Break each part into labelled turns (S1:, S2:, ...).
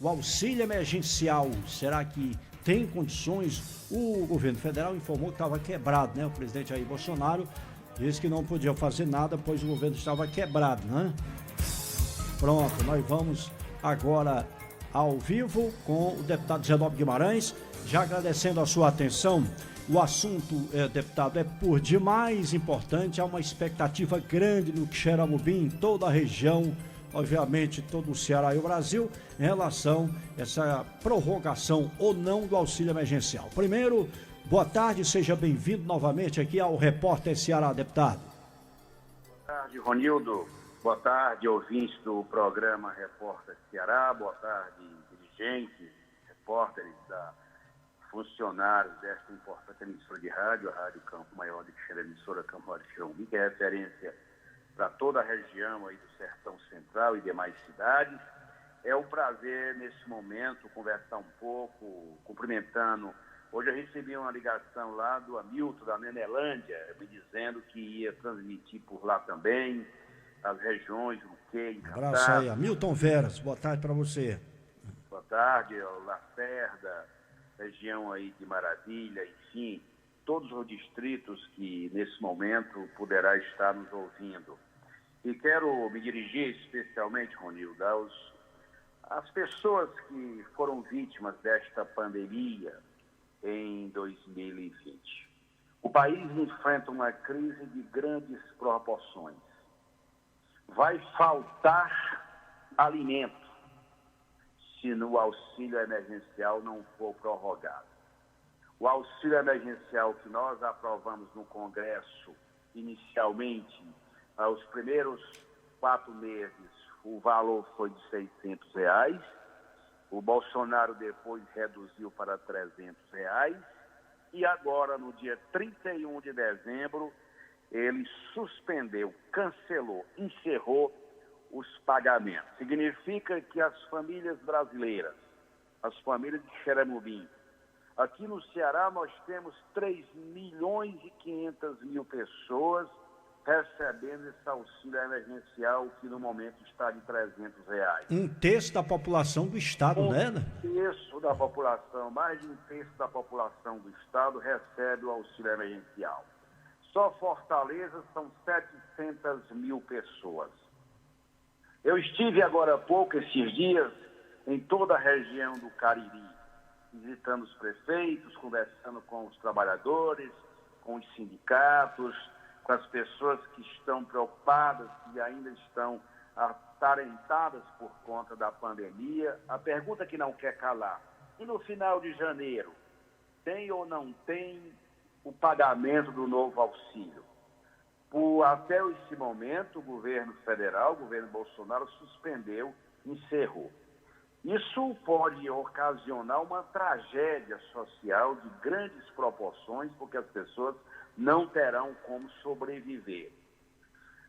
S1: o auxílio emergencial, será que tem condições? O governo federal informou que estava quebrado, né? O presidente Jair Bolsonaro disse que não podia fazer nada, pois o governo estava quebrado, né? Pronto, nós vamos agora ao vivo com o deputado Zenob Guimarães, já agradecendo a sua atenção. O assunto, deputado, é por demais importante, há uma expectativa grande no Quixeramobim, em toda a região, obviamente todo o Ceará e o Brasil, em relação a essa prorrogação ou não do auxílio emergencial. Primeiro, boa tarde, seja bem-vindo novamente aqui ao Repórter Ceará, deputado.
S2: Boa tarde, Ronildo. Boa tarde, ouvintes do programa Repórter Ceará. Boa tarde, dirigentes, repórteres, funcionários desta importante emissora de rádio, a Rádio Campo Maior de Quixeira, emissora Campo Maior de Quixeramobim, que é referência para toda a região aí do Sertão Central e demais cidades. É um prazer, nesse momento, conversar um pouco, cumprimentando. Hoje eu recebi uma ligação lá do Hamilton, da Nenelândia, me dizendo que ia transmitir por lá também, as regiões, o que,
S1: abraço aí, Hamilton Veras, boa tarde para você.
S2: Boa tarde, Lacerda, região aí de Maravilha, enfim, todos os distritos que nesse momento poderá estar nos ouvindo. E quero me dirigir especialmente, Ronildo, às pessoas que foram vítimas desta pandemia em 2020. O país enfrenta uma crise de grandes proporções. Vai faltar alimento se no auxílio emergencial não for prorrogado. O auxílio emergencial que nós aprovamos no Congresso, inicialmente, aos primeiros 4 meses, o valor foi de R$600. O Bolsonaro depois reduziu para R$300. E agora, no dia 31 de dezembro, ele suspendeu, cancelou, encerrou os pagamentos. Significa que as famílias brasileiras, as famílias de Quixeramobim, aqui no Ceará nós temos 3.500.000 pessoas recebendo esse auxílio emergencial que no momento está de R$300.
S1: Um terço da população do estado, né?
S2: Um terço da população, mais de um terço da população do estado recebe o auxílio emergencial. Só Fortaleza são 700.000 pessoas. Eu estive agora há pouco, esses dias, em toda a região do Cariri, visitando os prefeitos, conversando com os trabalhadores, com os sindicatos, com as pessoas que estão preocupadas e ainda estão atarentadas por conta da pandemia. A pergunta que não quer calar: e no final de janeiro, tem ou não tem o pagamento do novo auxílio? Até esse momento, o governo federal, o governo Bolsonaro, suspendeu, encerrou. Isso pode ocasionar uma tragédia social de grandes proporções, porque as pessoas não terão como sobreviver.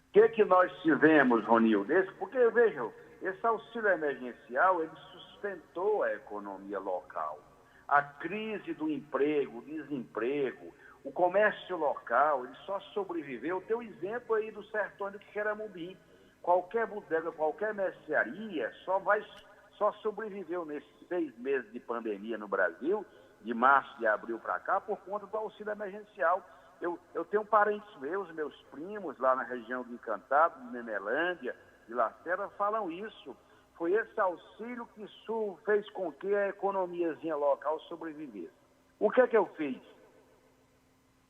S2: O que nós tivemos, Ronildo? Porque, vejam, esse auxílio emergencial, ele sustentou a economia local. A crise do emprego, desemprego, o comércio local, ele só sobreviveu. Tem o exemplo aí do sertão de Quixeramobim. Qualquer bodega, qualquer mercearia só sobreviveu nesses 6 meses de pandemia no Brasil, de março, de abril para cá, por conta do auxílio emergencial. Eu tenho parentes meus primos lá na região do Encantado, de Nenelândia, de Lacerda, falam isso. Foi esse auxílio que fez com que a economiazinha local sobrevivesse. O que é que eu fiz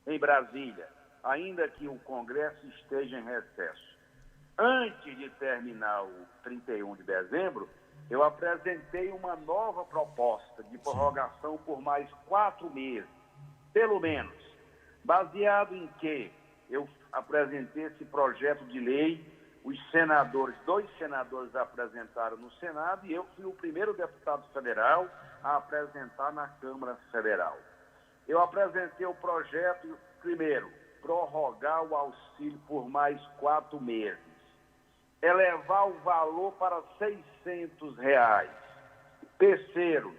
S2: em Brasília, ainda que o Congresso esteja em recesso? Antes de terminar o 31 de dezembro, eu apresentei uma nova proposta de prorrogação por mais 4 meses, pelo menos. Baseado em que eu apresentei esse projeto de lei, os senadores, 2 senadores apresentaram no Senado e eu fui o primeiro deputado federal a apresentar na Câmara Federal. Eu apresentei o projeto, primeiro, prorrogar o auxílio por mais 4 meses, elevar o valor para R$600. Terceiro,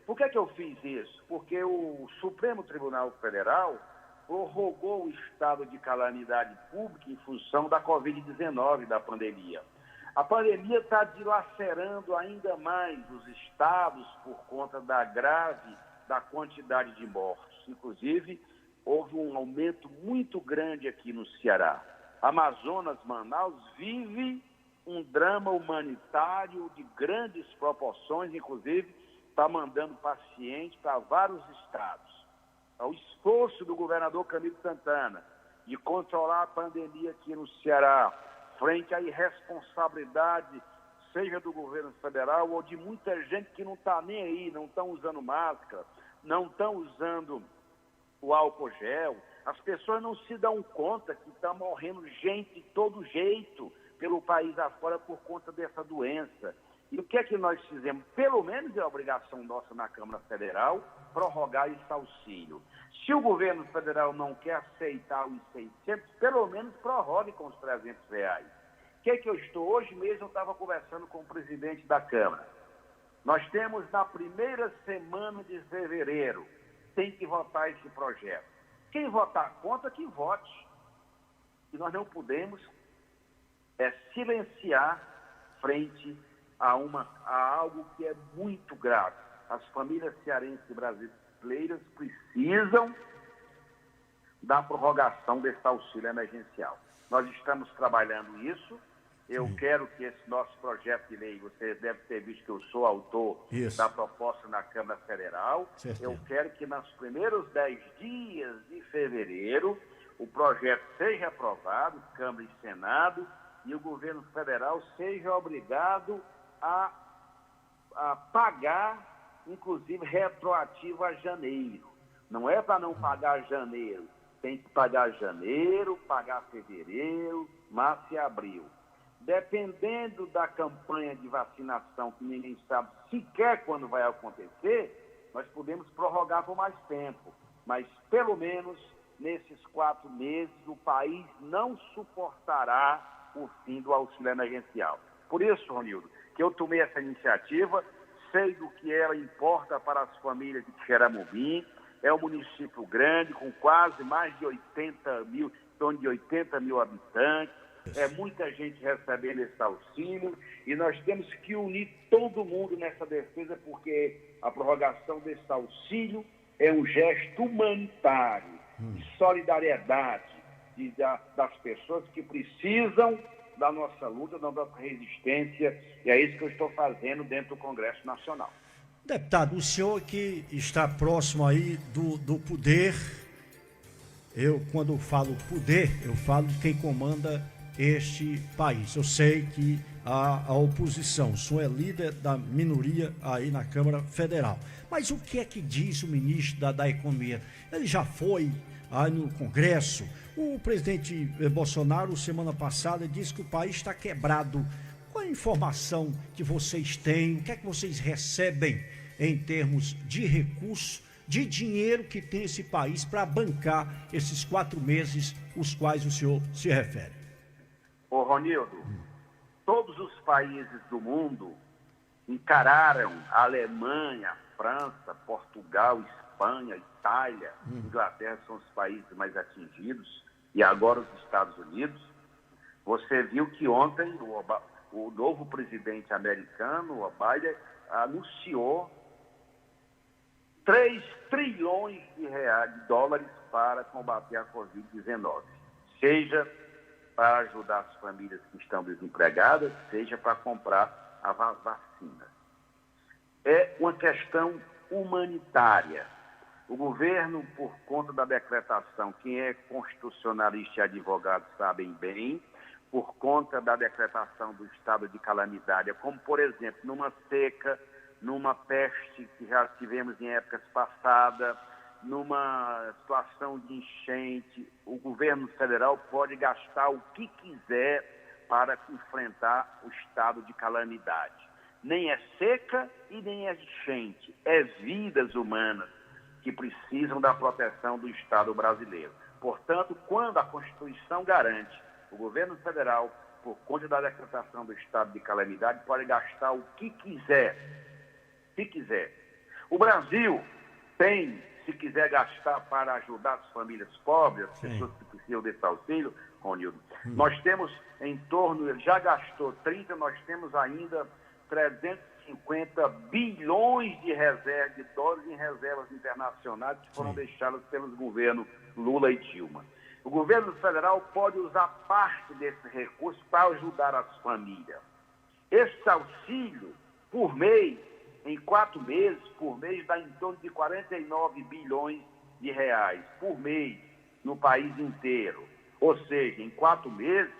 S2: por que eu fiz isso? Porque o Supremo Tribunal Federal prorrogou o estado de calamidade pública em função da Covid-19, da pandemia. A pandemia está dilacerando ainda mais os estados por conta da quantidade de mortos. Inclusive, houve um aumento muito grande aqui no Ceará. Amazonas, Manaus, vive um drama humanitário de grandes proporções, inclusive está mandando pacientes para vários estados. O esforço do governador Camilo Santana de controlar a pandemia aqui no Ceará, frente à irresponsabilidade, seja do governo federal ou de muita gente que não está nem aí, não estão usando máscara, não estão usando o álcool gel. As pessoas não se dão conta que está morrendo gente de todo jeito pelo país afora por conta dessa doença. E o que é que nós fizemos? Pelo menos é a obrigação nossa na Câmara Federal prorrogar esse auxílio. Se o governo federal não quer aceitar os 600, pelo menos prorrogue com os R$300. O que é que eu estou? Hoje mesmo eu estava conversando com o presidente da Câmara. Nós temos na primeira semana de fevereiro, tem que votar esse projeto. Quem votar contra, que vote. E nós não podemos silenciar frente a algo que é muito grave. As famílias cearenses e brasileiras precisam da prorrogação desse auxílio emergencial. Nós estamos trabalhando isso. Eu quero que esse nosso projeto de lei, você deve ter visto que eu sou autor da proposta na Câmara Federal. Eu quero que nos primeiros 10 dias de fevereiro o projeto seja aprovado, Câmara e Senado, e o governo federal seja obrigado a pagar, inclusive retroativo a janeiro. Não é para não pagar janeiro, tem que pagar janeiro, pagar fevereiro, março e abril. Dependendo da campanha de vacinação, que ninguém sabe sequer quando vai acontecer, nós podemos prorrogar por mais tempo. Mas, pelo menos, nesses 4 meses, o país não suportará o fim do auxílio emergencial. Por isso, Ronildo, que eu tomei essa iniciativa, sei do que ela importa para as famílias de Xeramobim. É um município grande, com quase mais de 80 mil, em torno de 80 mil habitantes. É muita gente recebendo esse auxílio e nós temos que unir todo mundo nessa defesa, porque a prorrogação desse auxílio é um gesto humanitário, de solidariedade das pessoas que precisam da nossa luta, da nossa resistência, e é isso que eu estou fazendo dentro do Congresso Nacional.
S1: Deputado, o senhor que está próximo aí do poder, quando falo poder, eu falo de quem comanda este país. Eu sei que a oposição, o senhor é líder da minoria aí na Câmara Federal. Mas o que é que diz o ministro da Economia? Ele já foi aí no Congresso. O presidente Bolsonaro, semana passada, disse que o país está quebrado. Qual a informação que vocês têm? O que é que vocês recebem em termos de recursos, de dinheiro que tem esse país para bancar esses 4 meses, os quais o senhor se refere?
S2: Ô Ronildo, todos os países do mundo encararam a Alemanha, a França, Portugal, Espanha, Itália, Inglaterra são os países mais atingidos, e agora os Estados Unidos. Você viu que ontem o novo presidente americano, o Biden, anunciou 3 trilhões de dólares para combater a Covid-19, seja para ajudar as famílias que estão desempregadas, seja para comprar a vacina. É uma questão humanitária. O governo, por conta da decretação, quem é constitucionalista e advogado sabem bem, por conta da decretação do estado de calamidade, como, por exemplo, numa seca, numa peste que já tivemos em épocas passadas, numa situação de enchente, o governo federal pode gastar o que quiser para enfrentar o estado de calamidade. Nem é seca e nem é enchente, é vidas humanas que precisam da proteção do Estado brasileiro. Portanto, quando a Constituição garante, o governo federal, por conta da decretação do estado de calamidade, pode gastar o que quiser. Se quiser. O Brasil tem, se quiser gastar para ajudar as famílias pobres, as pessoas que precisam desse auxílio, Ronildo. Nós temos em torno, ele já gastou 30, nós temos ainda 350 bilhões de dólares em reservas internacionais que foram deixadas pelos governos Lula e Dilma. O governo federal pode usar parte desse recurso para ajudar as famílias. Esse auxílio, por mês, em 4 meses, por mês, dá em torno de 49 bilhões de reais por mês no país inteiro. Ou seja, em 4 meses,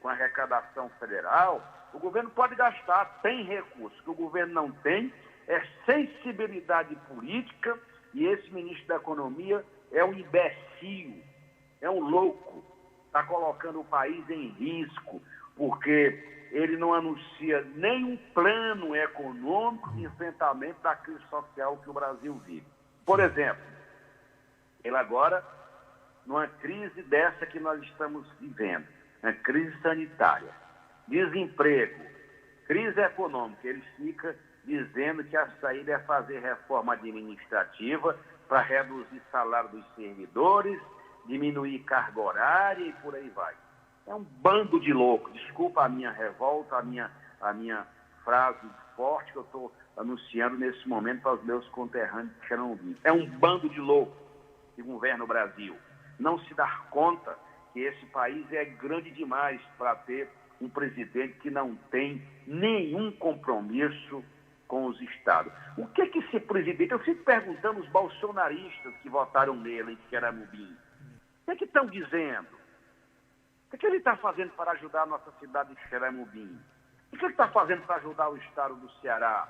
S2: com a arrecadação federal, o governo pode gastar, tem recursos. O que o governo não tem é sensibilidade política, e esse ministro da Economia é um imbecil, é um louco, está colocando o país em risco, porque ele não anuncia nenhum plano econômico de enfrentamento da crise social que o Brasil vive. Por exemplo, ele agora, numa crise dessa que nós estamos vivendo, uma crise sanitária, desemprego, crise econômica, ele fica dizendo que a saída é fazer reforma administrativa para reduzir salário dos servidores, diminuir carga horária e por aí vai. É um bando de loucos. Desculpa a minha revolta, a minha frase forte que eu estou anunciando nesse momento para os meus conterrâneos que não ouvir. É um bando de loucos que governa o Brasil. Não se dá conta que esse país é grande demais para ter um presidente que não tem nenhum compromisso com os estados. O que esse presidente... Eu fico perguntando os bolsonaristas que votaram nele em Xeramubim. O que estão dizendo? O que ele está fazendo para ajudar a nossa cidade de Xeramubim? O que ele está fazendo para ajudar o estado do Ceará?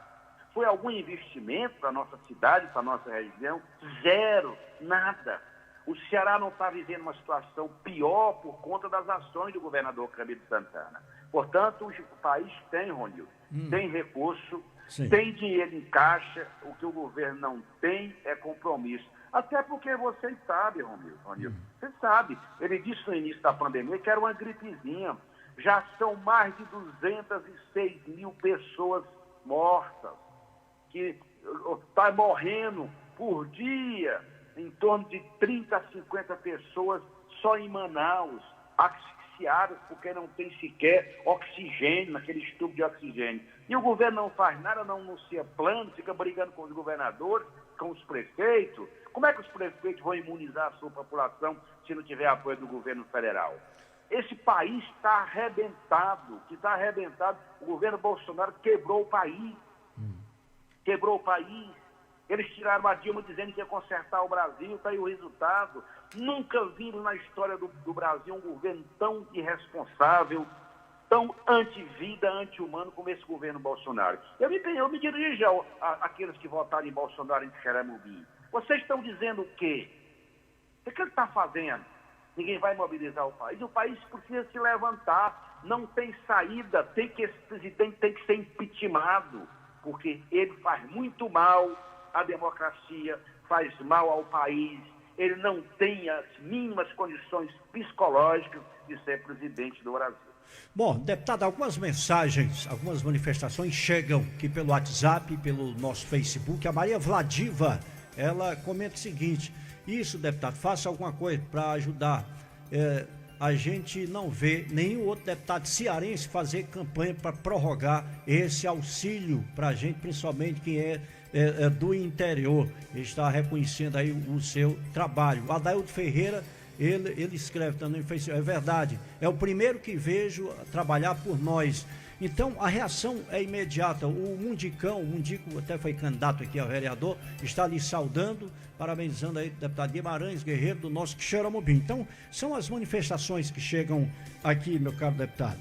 S2: Foi algum investimento para a nossa cidade, para a nossa região? Zero, nada. O Ceará não está vivendo uma situação pior por conta das ações do governador Camilo Santana. Portanto, o país tem, Ronildo, tem recurso, tem dinheiro em caixa, o que o governo não tem é compromisso. Até porque você sabe, Ronildo, você sabe, ele disse no início da pandemia que era uma gripezinha. Já são mais de 206 mil pessoas mortas, que está morrendo por dia, em torno de 30 a 50 pessoas só em Manaus, asfixiadas porque não tem sequer oxigênio, naquele tubo de oxigênio. E o governo não faz nada, não anuncia plano, fica brigando com os governadores, com os prefeitos. Como é que os prefeitos vão imunizar a sua população se não tiver apoio do governo federal? Esse país está arrebentado, o governo Bolsonaro quebrou o país. Quebrou o país. Eles tiraram a Dilma dizendo que ia consertar o Brasil, está aí o resultado. Nunca vimos na história do Brasil um governo tão irresponsável, tão anti-vida, anti-humano como esse governo Bolsonaro. Eu me dirijo àqueles que votaram em Bolsonaro em Xeramubim. Vocês estão dizendo o quê? O que ele está fazendo? Ninguém vai mobilizar o país. O país precisa se levantar. Não tem saída. Esse presidente tem que ser impeachmentado, porque ele faz muito mal à democracia, faz mal ao país. Ele não tem as mínimas condições psicológicas de ser presidente do Brasil.
S1: Bom, deputado, algumas mensagens, algumas manifestações chegam aqui pelo WhatsApp, pelo nosso Facebook. A Maria Vladiva, ela comenta o seguinte: isso, deputado, faça alguma coisa para ajudar. A gente não vê nenhum outro deputado cearense fazer campanha para prorrogar esse auxílio para a gente, principalmente quem é do interior. Ele está reconhecendo aí o seu trabalho. O Adaildo Ferreira, ele escreve também no Facebook: é verdade, é o primeiro que vejo trabalhar por nós. Então, a reação é imediata. O Mundico até foi candidato aqui a vereador, está ali saudando, parabenizando aí o deputado Guimarães Guerreiro do nosso Xeramubim. Então, são as manifestações que chegam aqui, meu caro deputado.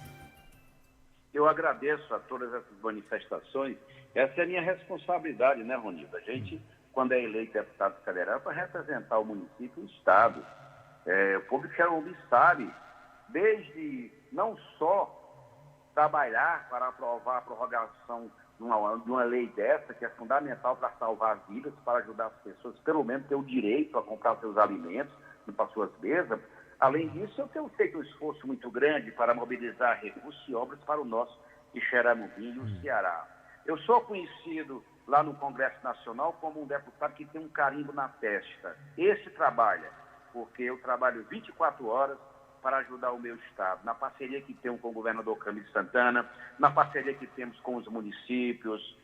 S2: Eu agradeço a todas essas manifestações. Essa é a minha responsabilidade, né, Ronildo? A gente, quando é eleito deputado federal, é para representar o município e o estado. O povo de Xeramubim sabe, desde não só trabalhar para aprovar a prorrogação de uma lei dessa, que é fundamental para salvar vidas, para ajudar as pessoas, pelo menos, ter o direito a comprar seus alimentos para suas mesas. Além disso, eu tenho feito um esforço muito grande para mobilizar recursos e obras para o nosso Xeramubim e o Ceará. Eu sou conhecido lá no Congresso Nacional como um deputado que tem um carimbo na testa. Esse trabalha, porque eu trabalho 24 horas, para ajudar o meu estado, na parceria que temos com o governador Camilo Santana, na parceria que temos com os municípios.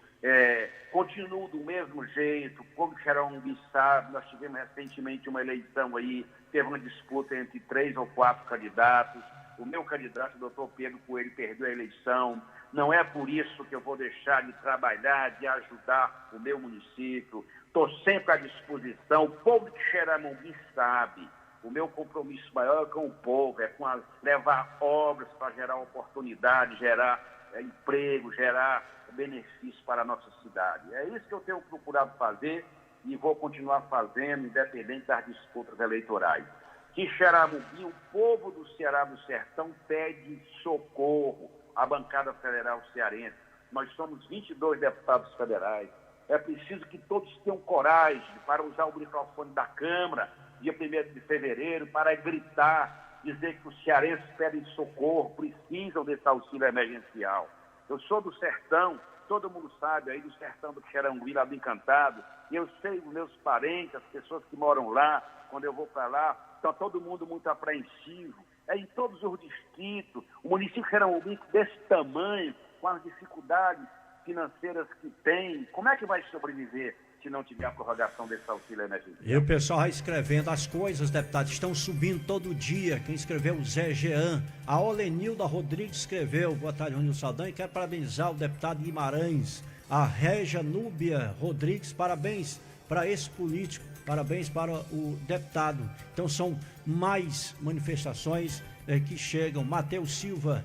S2: Continuo do mesmo jeito, como Xerão sabe, nós tivemos recentemente uma eleição aí, teve uma disputa entre 3 ou 4 candidatos. O meu candidato, o doutor Pedro Coelho, perdeu a eleição. Não é por isso que eu vou deixar de trabalhar, de ajudar o meu município. Estou sempre à disposição. O povo de Xeramundi sabe. O meu compromisso maior é com o povo, é com levar obras para gerar oportunidade, gerar emprego, gerar benefícios para a nossa cidade. É isso que eu tenho procurado fazer e vou continuar fazendo, independente das disputas eleitorais. Que Xeramundi, o povo do Ceará do Sertão, pede socorro à bancada federal cearense. Nós somos 22 deputados federais. É preciso que todos tenham coragem para usar o microfone da Câmara, dia 1º de fevereiro, para gritar, dizer que os cearenses pedem socorro, precisam desse auxílio emergencial. Eu sou do sertão, todo mundo sabe aí do sertão do Xeranguí, lá do Encantado, e eu sei os meus parentes, as pessoas que moram lá, quando eu vou para lá, está todo mundo muito apreensivo. É em todos os distritos, o município de Xeranguí desse tamanho, com as dificuldades financeiras que tem, como é que vai sobreviver se não tiver a prorrogação desse auxílio emergencial?
S1: E o pessoal vai escrevendo as coisas, deputado, estão subindo todo dia. Quem escreveu, o Zé Jean. A Olenilda Rodrigues escreveu, boa tarde, Ronildo Saldanha, e quer parabenizar o deputado Guimarães. A Régia Núbia Rodrigues, parabéns para esse político, parabéns para o deputado. Então são mais manifestações que chegam. Matheus Silva,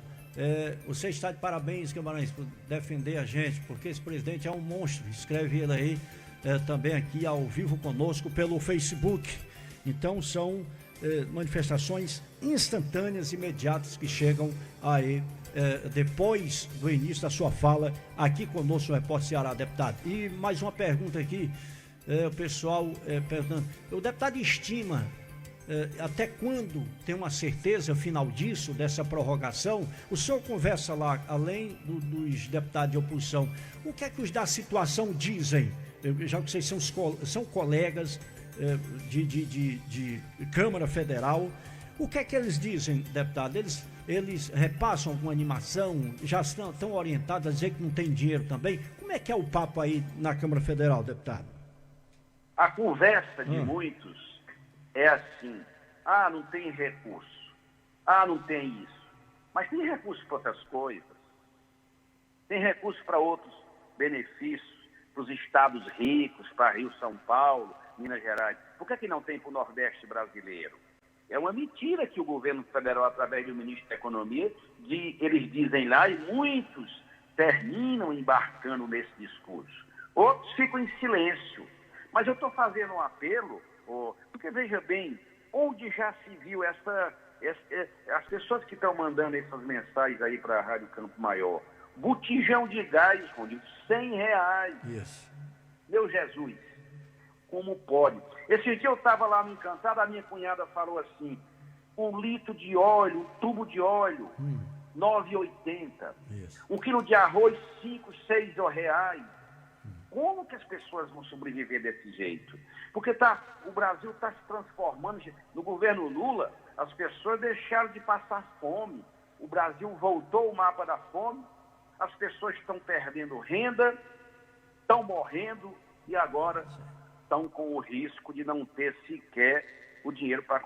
S1: você está de parabéns, Guimarães, por defender a gente, porque esse presidente é um monstro. Escreve ele aí também aqui ao vivo conosco pelo Facebook. Então são manifestações instantâneas, imediatas, que chegam aí depois do início da sua fala aqui conosco no Repórter Ceará, deputado. E mais uma pergunta aqui, o pessoal perguntando, o deputado estima até quando tem uma certeza final disso, dessa prorrogação? O senhor conversa lá, além dos deputados de oposição, o que é que os da situação dizem? Já que vocês são colegas de Câmara Federal, o que é que eles dizem, deputado? Eles repassam alguma animação? Já estão orientados a dizer que não tem dinheiro também? Como é que é o papo aí na Câmara Federal, deputado?
S2: A conversa de muitos é assim: não tem recurso, não tem isso. Mas tem recurso para outras coisas, tem recurso para outros benefícios, para os estados ricos, para Rio, São Paulo, Minas Gerais. Por que não tem para o Nordeste brasileiro? É uma mentira que o governo federal, através do ministro da Economia, eles dizem lá, e muitos terminam embarcando nesse discurso. Outros ficam em silêncio. Mas eu estou fazendo um apelo, porque veja bem, onde já se viu as pessoas que estão mandando essas mensagens aí para a Rádio Campo Maior, botijão de gás, escondido, R$100.
S1: Isso.
S2: Meu Jesus, como pode? Esse dia eu estava lá no Encantado, a minha cunhada falou assim, 1 litro de óleo, um tubo de óleo, R$9,80. 1 quilo de arroz, R$5, R$6. Como que as pessoas vão sobreviver desse jeito? Porque o Brasil está se transformando. No governo Lula, as pessoas deixaram de passar fome. O Brasil voltou ao mapa da fome. As pessoas estão perdendo renda, estão morrendo e agora estão com o risco de não ter sequer o dinheiro para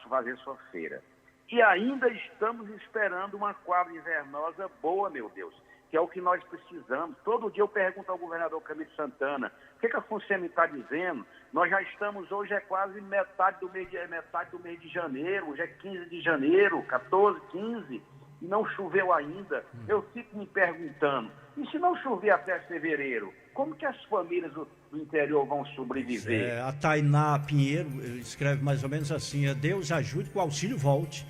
S2: fazer sua feira. E ainda estamos esperando uma quadra invernosa boa, meu Deus, que é o que nós precisamos. Todo dia eu pergunto ao governador Camilo Santana, o que a FUNSEMI está dizendo? Nós já estamos, hoje é quase metade do mês de janeiro, hoje é 15 de janeiro, 14, 15, e não choveu ainda. Eu fico me perguntando, e se não chover até fevereiro, como que as famílias do interior vão sobreviver?
S1: A Tainá Pinheiro escreve mais ou menos assim, Deus ajude que o auxílio volte.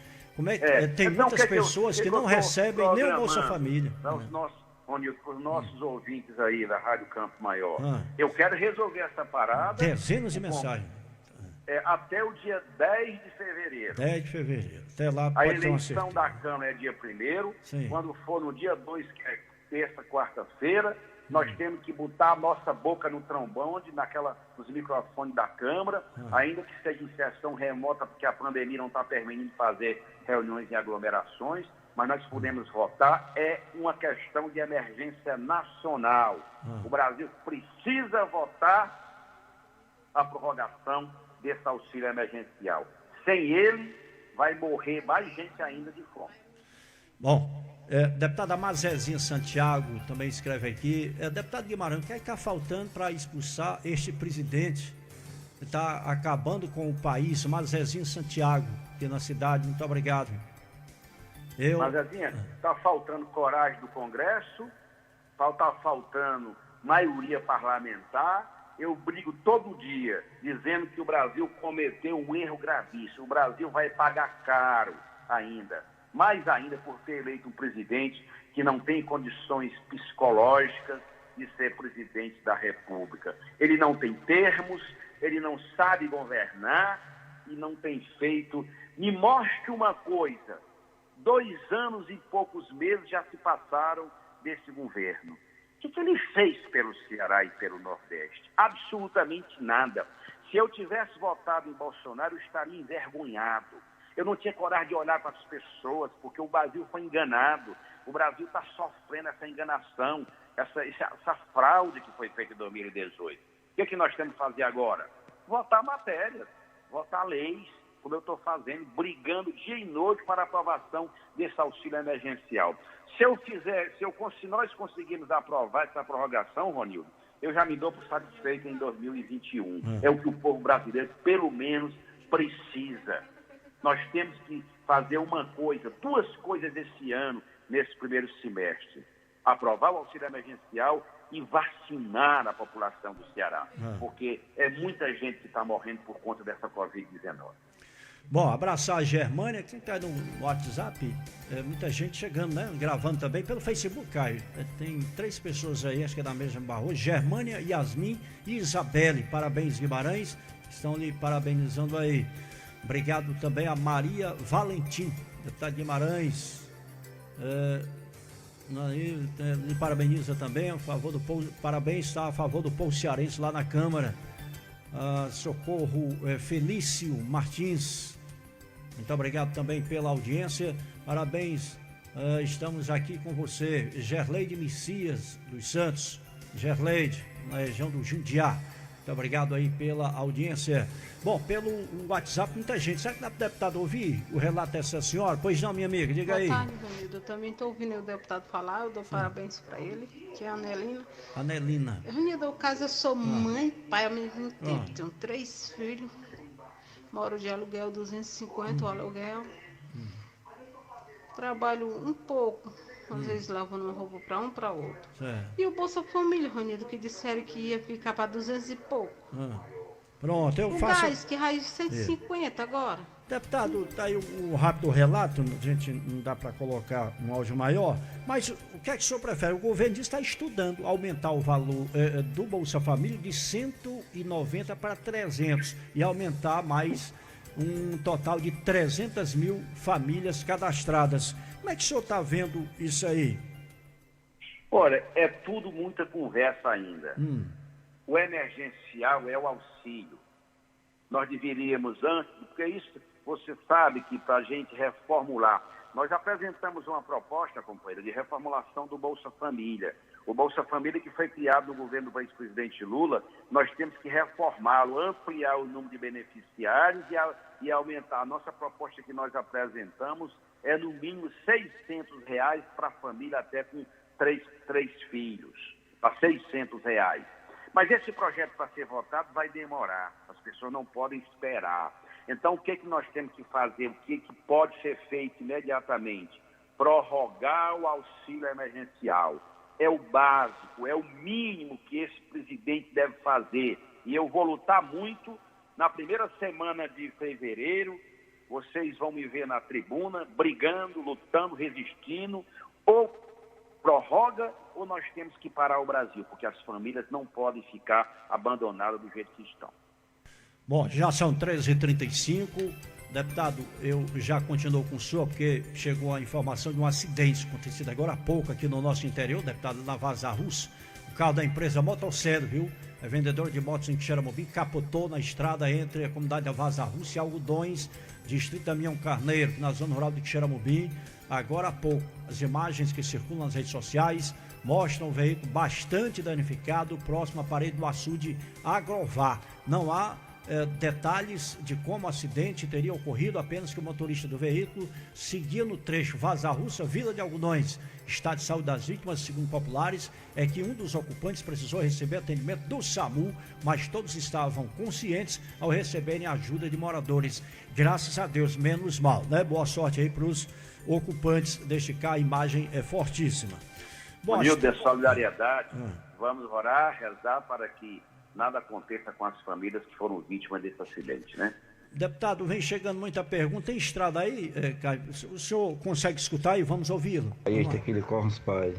S1: Tem então, muitas pessoas que não recebem nem o Bolsa Família.
S2: Para os nossos ouvintes aí da Rádio Campo Maior, eu quero resolver essa parada.
S1: Dezenas de mensagens.
S2: Até o dia 10 de fevereiro.
S1: 10 de fevereiro. Até lá pode
S2: a eleição da Câmara é dia 1º. Quando for no dia 2, que é terça, quarta-feira, nós temos que botar a nossa boca no trombone, nos microfones da Câmara, ainda que seja em sessão remota, porque a pandemia não está permitindo fazer reuniões em aglomerações, mas nós podemos votar, é uma questão de emergência nacional. O Brasil precisa votar a prorrogação desse auxílio emergencial. Sem ele, vai morrer mais gente ainda de fome.
S1: Bom, deputada Mazezinha Santiago também escreve aqui, deputado Guimarães, o que está faltando para expulsar este presidente que está acabando com o país? Mazezinha Santiago, aqui na cidade, muito obrigado.
S2: Mazezinha, está faltando coragem do Congresso, está faltando maioria parlamentar. Eu brigo todo dia dizendo que o Brasil cometeu um erro gravíssimo. O Brasil vai pagar caro ainda, mais ainda por ter eleito um presidente que não tem condições psicológicas de ser presidente da República. Ele não tem termos, ele não sabe governar e não tem feito. Me mostre uma coisa: 2 anos e poucos meses já se passaram desse governo. O que ele fez pelo Ceará e pelo Nordeste? Absolutamente nada. Se eu tivesse votado em Bolsonaro, eu estaria envergonhado. Eu não tinha coragem de olhar para as pessoas, porque o Brasil foi enganado. O Brasil está sofrendo essa enganação, essa fraude que foi feita em 2018. O que nós temos que fazer agora? Votar matérias, votar leis, como eu estou fazendo, brigando dia e noite para a aprovação desse auxílio emergencial. Se nós conseguirmos aprovar essa prorrogação, Ronildo, eu já me dou por satisfeito em 2021. É o que o povo brasileiro, pelo menos, precisa. Nós temos que fazer duas coisas esse ano, nesse primeiro semestre. Aprovar o auxílio emergencial e vacinar a população do Ceará. Porque é muita gente que está morrendo por conta dessa Covid-19.
S1: Bom, abraçar a Germânia, quem está no WhatsApp, muita gente chegando, né? Gravando também pelo Facebook, Caio. Tem 3 pessoas aí, acho que é da mesma barra. Germânia, Yasmin e Isabelle. Parabéns, Guimarães. Estão lhe parabenizando aí. Obrigado também a Maria Valentim, deputada Guimarães. Lhe parabeniza também parabéns, está a favor do povo cearense lá na Câmara. Socorro Felício Martins, muito obrigado também pela audiência, parabéns, estamos aqui com você. Gerleide Messias dos Santos, Gerleide, na região do Jundiá, muito obrigado aí pela audiência. Bom, pelo WhatsApp, muita gente. Será que dá para o deputado ouvir o relato dessa senhora? Pois não, minha amiga, diga aí.
S3: Boa tarde, Ronildo. Eu também estou ouvindo o deputado falar, eu dou parabéns para ele, que é a Anelina.
S1: Anelina.
S3: Ronildo, no caso, eu sou mãe e pai ao mesmo tempo. Tenho 3 filhos, moro de aluguel, 250 o aluguel. Trabalho um pouco, às vezes lavando uma roupa para um, para outro.
S1: Certo.
S3: E o Bolsa Família, Ronildo, que disseram que ia ficar para 200 e pouco.
S1: Pronto, eu
S3: o
S1: faço...
S3: gás, que raiz 150 agora.
S1: Deputado, tá aí o rápido relato, a gente não dá para colocar um áudio maior, mas o que é que o senhor prefere? O governo está estudando aumentar o valor do Bolsa Família de 190 para 300 e aumentar mais um total de 300 mil famílias cadastradas. Como é que o senhor está vendo isso aí?
S2: Olha, é tudo muita conversa ainda. O emergencial é o auxílio. Nós deveríamos antes, porque isso você sabe que para a gente reformular, nós apresentamos uma proposta, companheira, de reformulação do Bolsa Família. O Bolsa Família que foi criado no governo do ex-presidente Lula, nós temos que reformá-lo, ampliar o número de beneficiários e aumentar. A nossa proposta que nós apresentamos é no mínimo R$600 para a família até com três filhos, para R$600. Mas esse projeto para ser votado vai demorar, as pessoas não podem esperar. Então, o que nós temos que fazer, o que pode ser feito imediatamente? Prorrogar o auxílio emergencial. É o básico, é o mínimo que esse presidente deve fazer. E eu vou lutar muito. Na primeira semana de fevereiro, vocês vão me ver na tribuna, brigando, lutando, resistindo, ou prorroga ou nós temos que parar o Brasil, porque as famílias não podem ficar abandonadas do jeito que estão.
S1: Bom, já são 13h35. Deputado, eu já continuo com o senhor, porque chegou a informação de um acidente acontecido agora há pouco aqui no nosso interior, deputado, na Vaza Russa, O carro da empresa Motocero, viu? É vendedor de motos em Xeramobim, capotou na estrada entre a comunidade da Vaza Russa e Algodões, distrito Damião Carneiro, na zona rural de Xeramobim. Agora há pouco, as imagens que circulam nas redes sociais mostram o veículo bastante danificado, próximo à parede do açude Agrovar. Não há detalhes de como o acidente teria ocorrido, apenas que o motorista do veículo seguia no trecho Vaza Russa, Vila de Algodões. Estado de saúde das vítimas, segundo populares, é que um dos ocupantes precisou receber atendimento do SAMU, mas todos estavam conscientes ao receberem ajuda de moradores. Graças a Deus, menos mal, né? Boa sorte aí para os ocupantes deste carro, a imagem é fortíssima.
S2: Humilde de solidariedade, vamos orar, rezar para que nada aconteça com as famílias que foram vítimas desse acidente, né?
S1: Deputado, vem chegando muita pergunta. Tem estrada aí, Caio? O senhor consegue escutar e vamos ouvi-lo?
S4: Aí está aqui de Corros Pai.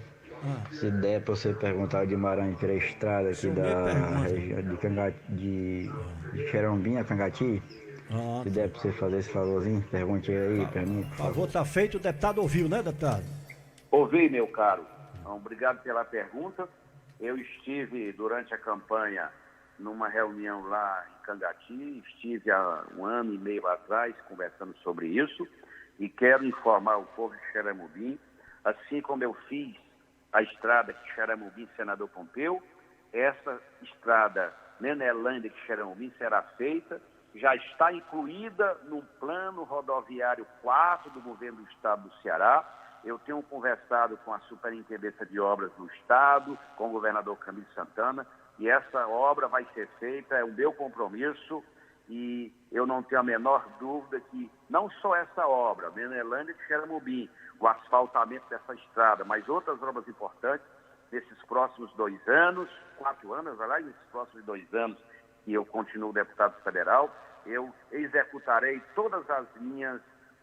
S4: Se der para você perguntar de Maranhão pela estrada aqui da região de Xeramobim a Cangati, se der para você fazer esse favorzinho, pergunte aí para mim.
S1: O favor está feito, o deputado ouviu, né, deputado?
S2: Ouvi, meu caro. Então, obrigado pela pergunta. Eu estive durante a campanha numa reunião lá em Cangati, estive há 1 ano e meio atrás conversando sobre isso e quero informar o povo de Xeramobim, assim como eu fiz a estrada de Xeramobim, Senador Pompeu, essa estrada Nenelândia de Xeramobim será feita, já está incluída no plano rodoviário 4 do governo do estado do Ceará. Eu tenho conversado com a Superintendência de Obras do Estado, com o governador Camilo Santana, e essa obra vai ser feita, é o meu compromisso, e eu não tenho a menor dúvida que não só essa obra, Nenelândia de Xeramobim, o asfaltamento dessa estrada, mas outras obras importantes, nesses próximos 2 anos, 4 anos, aliás, nesses próximos 2 anos, que eu continuo deputado federal, eu executarei todas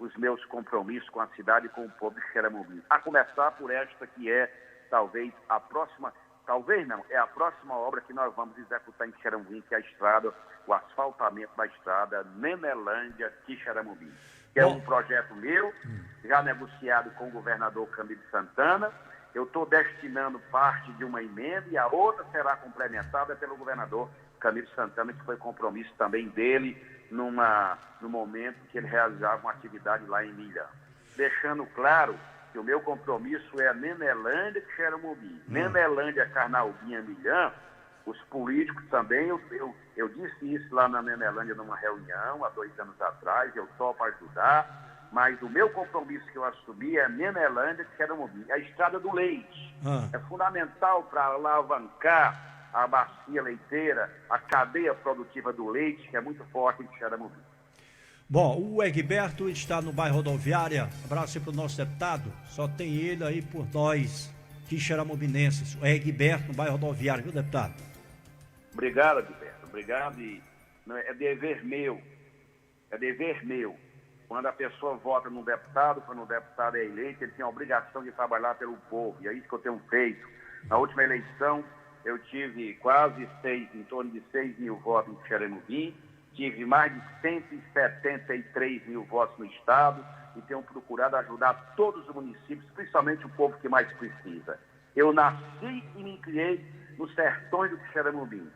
S2: os meus compromissos com a cidade e com o povo de Xeramobim. A começar por esta que é, talvez, a próxima obra que nós vamos executar em Xeramobim, que é a estrada, o asfaltamento da estrada Nenelândia de Xeramobim. Que é um projeto meu, já negociado com o governador Camilo Santana. Eu estou destinando parte de uma emenda e a outra será complementada pelo governador Camilo Santana, que foi compromisso também dele no momento que ele realizava uma atividade lá em Milhã. Deixando claro que o meu compromisso é a Nenelândia de Xeramobim. Nenelândia, Carnaubinha, Milhã, os políticos também, eu disse isso lá na Nenelândia numa reunião há 2 anos atrás, eu topo ajudar, mas o meu compromisso que eu assumi é a Nenelândia de Xeramobim, a estrada do leite. É fundamental para alavancar a bacia leiteira, a cadeia produtiva do leite, que é muito forte em Xeramobim.
S1: Bom, o Egberto está no bairro Rodoviária. Abraço para o nosso deputado. Só tem ele aí por nós, que xeramobinenses. O Egberto no bairro Rodoviária, viu, deputado?
S2: Obrigado, Egberto. Obrigado. E é dever meu. Quando a pessoa vota num deputado, quando o deputado é eleito, ele tem a obrigação de trabalhar pelo povo. E é isso que eu tenho feito. Na última eleição, eu tive em torno de 6 mil votos em Xeramobim, tive mais de 173 mil votos no estado e tenho procurado ajudar todos os municípios, principalmente o povo que mais precisa. Eu nasci e me criei nos sertões do Xeramobim,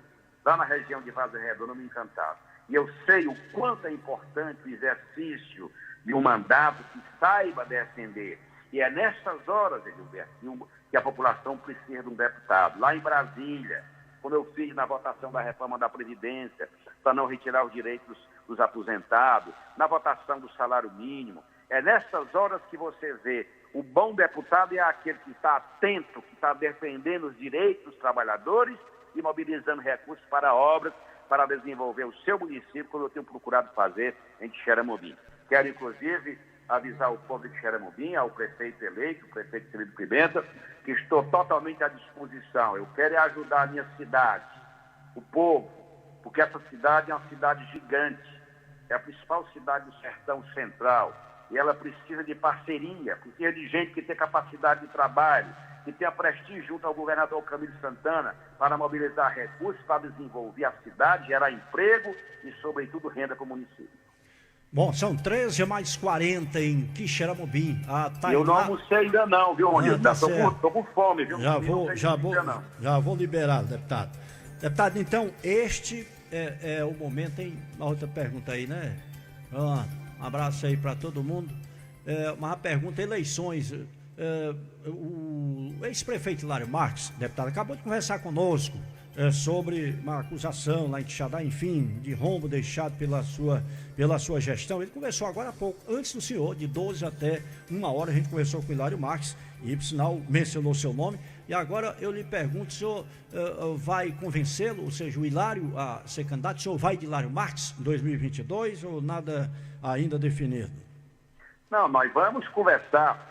S2: lá na região de Vaza Redonda, no Encantado. E eu sei o quanto é importante o exercício de um mandato que saiba defender. E é nessas horas, Edilberto, que a população precisa de um deputado. Lá em Brasília, quando eu fiz na votação da reforma da Previdência, para não retirar os direitos dos aposentados, na votação do salário mínimo, é nessas horas que você vê o bom deputado é aquele que está atento, que está defendendo os direitos dos trabalhadores e mobilizando recursos para obras, para desenvolver o seu município, como eu tenho procurado fazer em Xeramobim. Quero, inclusive, avisar o povo de Xeramobim, ao prefeito eleito, o prefeito Felipe Pimenta, que estou totalmente à disposição. Eu quero ajudar a minha cidade, o povo, porque essa cidade é uma cidade gigante, é a principal cidade do Sertão Central, e ela precisa de parceria, precisa de gente que tem capacidade de trabalho, que tenha prestígio junto ao governador Camilo Santana para mobilizar recursos para desenvolver a cidade, gerar emprego e, sobretudo, renda para o município.
S1: Bom, são 13h mais 40 em Quixeramobim.
S2: Eu não almocei ainda não, viu, Ronildo? Tô com fome, viu?
S1: Já vou liberar, deputado. Deputado, então, este é o momento, hein? Uma outra pergunta aí, né? Um abraço aí para todo mundo. Uma pergunta, eleições. O ex-prefeito Hilário Marques, deputado, acabou de conversar conosco sobre uma acusação lá em Quixadá, enfim, de rombo deixado pela sua gestão. Ele conversou agora há pouco, antes do senhor, de 12 até 1 hora, a gente conversou com o Hilário Marques e, por sinal, mencionou seu nome. E agora eu lhe pergunto, o senhor vai convencê-lo, ou seja, o Hilário a ser candidato? O senhor vai de Hilário Marques em 2022 ou nada ainda definido?
S2: Não, nós vamos conversar.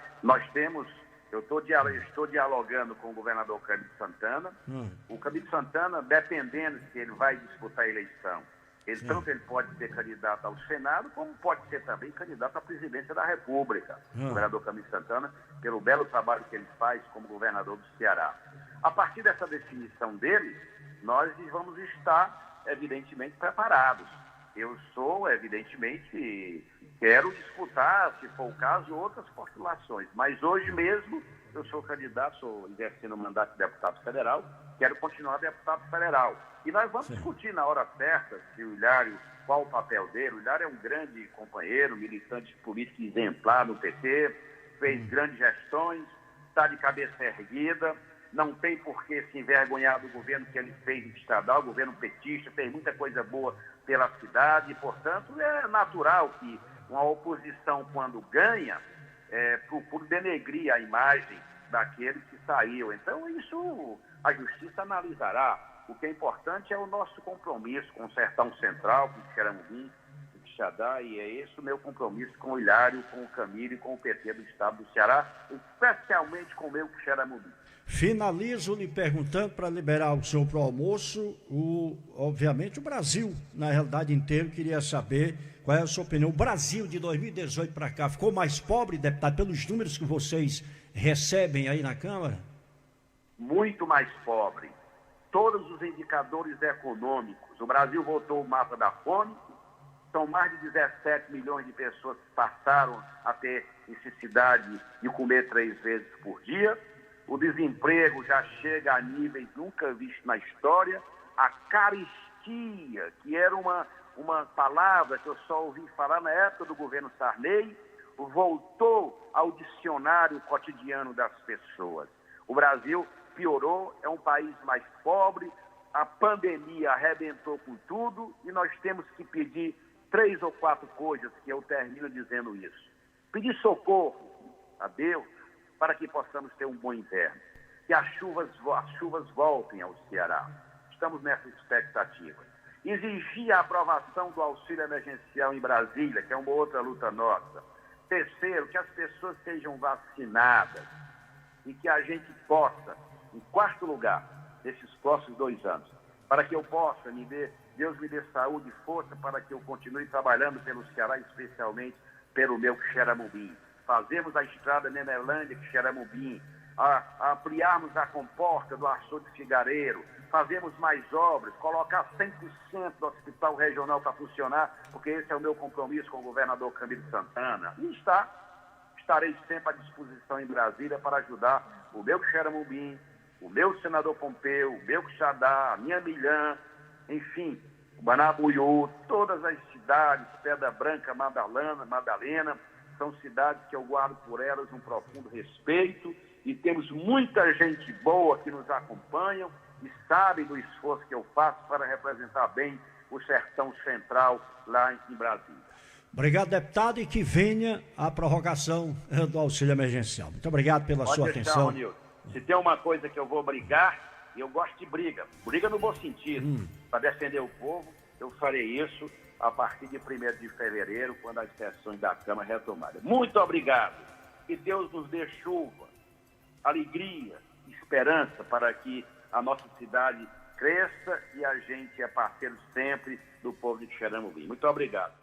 S2: Eu estou dialogando com o governador Camilo Santana. O Camilo Santana, dependendo se ele vai disputar a eleição, tanto ele pode ser candidato ao Senado, como pode ser também candidato à presidência da República. O governador Camilo Santana, pelo belo trabalho que ele faz como governador do Ceará. A partir dessa definição dele, nós vamos estar, evidentemente, preparados. Eu quero disputar, se for o caso, outras postulações. Mas hoje mesmo eu sou candidato, estou exercendo o mandato de deputado federal, quero continuar deputado federal. E nós vamos discutir na hora certa se o Hilário, qual o papel dele. O Hilário é um grande companheiro, militante político exemplar no PT, fez grandes gestões, está de cabeça erguida, não tem por que se envergonhar do governo que ele fez em estadual, o governo petista, fez muita coisa boa pela cidade, e, portanto, é natural que uma oposição, quando ganha, procure denegrir a imagem daquele que saiu. Então, isso a justiça analisará. O que é importante é o nosso compromisso com o Sertão Central, com o Quixeramobim, com o Quixadá, e é esse o meu compromisso com o Hilário, com o Camilo e com o PT do Estado do Ceará, especialmente com o meu Quixeramobim.
S1: Finalizo lhe perguntando, para liberar o senhor para o almoço, obviamente o Brasil, na realidade inteiro, queria saber qual é a sua opinião. O Brasil de 2018 para cá ficou mais pobre, deputado, pelos números que vocês recebem aí na Câmara?
S2: Muito mais pobre. Todos os indicadores econômicos. O Brasil voltou o mapa da fome. São mais de 17 milhões de pessoas que passaram a ter necessidade de comer 3 vezes por dia. O desemprego já chega a níveis nunca vistos na história. A carestia, que era uma palavra que eu só ouvi falar na época do governo Sarney, voltou ao dicionário cotidiano das pessoas. O Brasil piorou, é um país mais pobre, a pandemia arrebentou com tudo e nós temos que pedir 3 ou 4 coisas, que eu termino dizendo isso. Pedir socorro a Deus para que possamos ter um bom inverno, que as chuvas voltem ao Ceará. Estamos nessa expectativa. Exigir a aprovação do auxílio emergencial em Brasília, que é uma outra luta nossa. Terceiro, que as pessoas sejam vacinadas e que a gente possa, em quarto lugar, nesses próximos 2 anos, para que eu possa Deus me dê saúde e força para que eu continue trabalhando pelo Ceará, especialmente pelo meu Quixeramobim. Fazemos a estrada Nenelândia, Quixeramobim, ampliarmos a comporta do açude Figareiro, fazemos mais obras, colocar 100% do hospital regional para funcionar, porque esse é o meu compromisso com o governador Camilo Santana. E estarei sempre à disposição em Brasília para ajudar o meu Quixeramobim, o meu senador Pompeu, o meu Quixadá, a minha Milhã, enfim, o Banabuiú, todas as cidades, Pedra Branca, Madalena, são cidades que eu guardo por elas um profundo respeito e temos muita gente boa que nos acompanha e sabe do esforço que eu faço para representar bem o Sertão Central lá em Brasília.
S1: Obrigado, deputado, e que venha a prorrogação do auxílio emergencial. Muito obrigado pela sua atenção.
S2: Ronildo. Se tem uma coisa que eu vou brigar, e eu gosto de briga no bom sentido, para defender o povo, eu farei isso a partir de 1º de fevereiro, quando as sessões da Câmara retomarem. Muito obrigado. Que Deus nos dê chuva, alegria, esperança para que a nossa cidade cresça e a gente é parceiro sempre do povo de Quixeramobim. Muito obrigado.